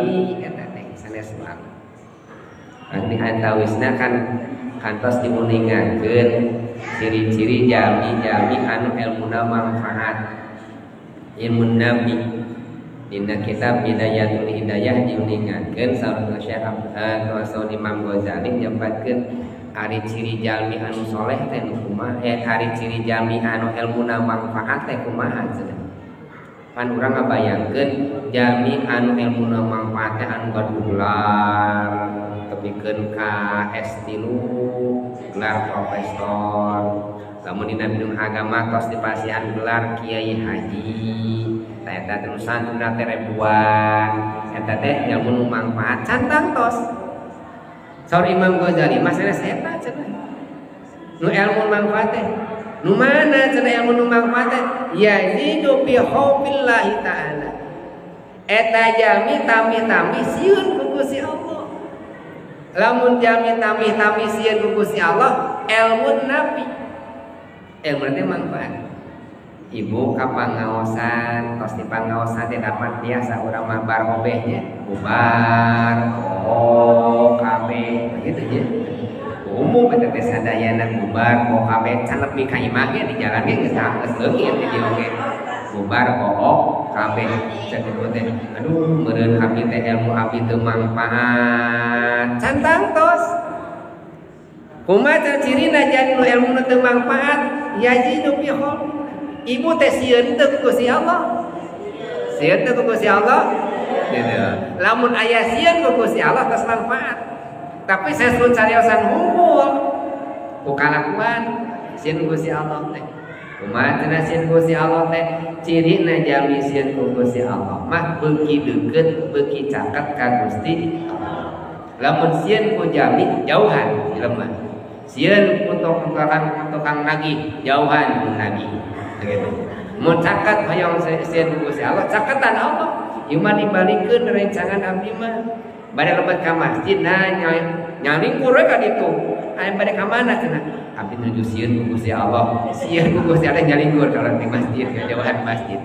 jalmi eta teh sanes wae. Anu antawisna kan kantos dimuningakeun ciri-ciri jalmi anu ilmuna manfaat. Ilmu nabi dina kitab Bidayatul Hidayah diuningakeun saurang Syekh Abdul Imam Ghazali nyebutkeun ari ciri jalmi anu soleh teh kumaha ari ciri jalmi anu ilmuna manfaat teh kumaha cenah. Pan urang ngabayangkeun jalmi anu ilmuna manfaat teh anu gadular tepikeun ka S3 gelar profesor. Lamun dina bidang agama tos dipasihan gelar kiai haji. Tah eta teh santuna teh ribuan. Eta teh ilmu nu manfaat cantang tos. Saur Imam Ghazali masana eta cenah. Nu ilmu manfaat teh nu mana cenah ilmu nu manfaat teh yazidu bi hubbillahi ta'ala. Eta jami tami-tami sieun ku Gusti Allah. Lamun jami tami-tami sieun ku Gusti Allah ilmu nabi. Ilmu teh manfaat. Ibu kapangaosan, tos dipangaosan teh dapat biasa urang mah barobehnya, bubar, kabeh, begitu je. Umum eta teh sadayana bubar, kabeh can nepi ka imah ge di jalan ge geus leungit di dieu ge. Bubar, kabeh cek kitu teh. Aduh, meureun abdi teh ilmu abdi teu manfaat. Cantang tos. Kumaha cirina jadi ilmu teu manfaat? Yazidu fi hubbi. Ibu teh sieun teu ku Gusti Allah. Sieun teu ku Gusti Allah. Lamun aya sieun ku Gusti Allah tos manfaat. Tapi saeun cariosan hungkul ku kalakuan sieun ku Gusti Allah teh. Kumaha cenah sieun ku Gusti Allah teh? Cirina jalmi sieun ku Gusti Allah mah beuki deukeut, beuki caket ka Gusti Allah. Lamun sieun ku jalmi jauhan lemah. Sieun ku tukang nagih jauhan nagih gitu. Mun caket hoyong sieun ku Gusti Allah caketan Allah. Ieu mah dibalikeun rencangan abdi mah. Bade lebat ka masjid nah nyalingkur we ka ditu. Aya bade ka mana cenah? Abdi nuju sieun ku Gusti Allah. Sieun ku Gusti Allah nyalingkur ka di masjid, ka jauhan masjid.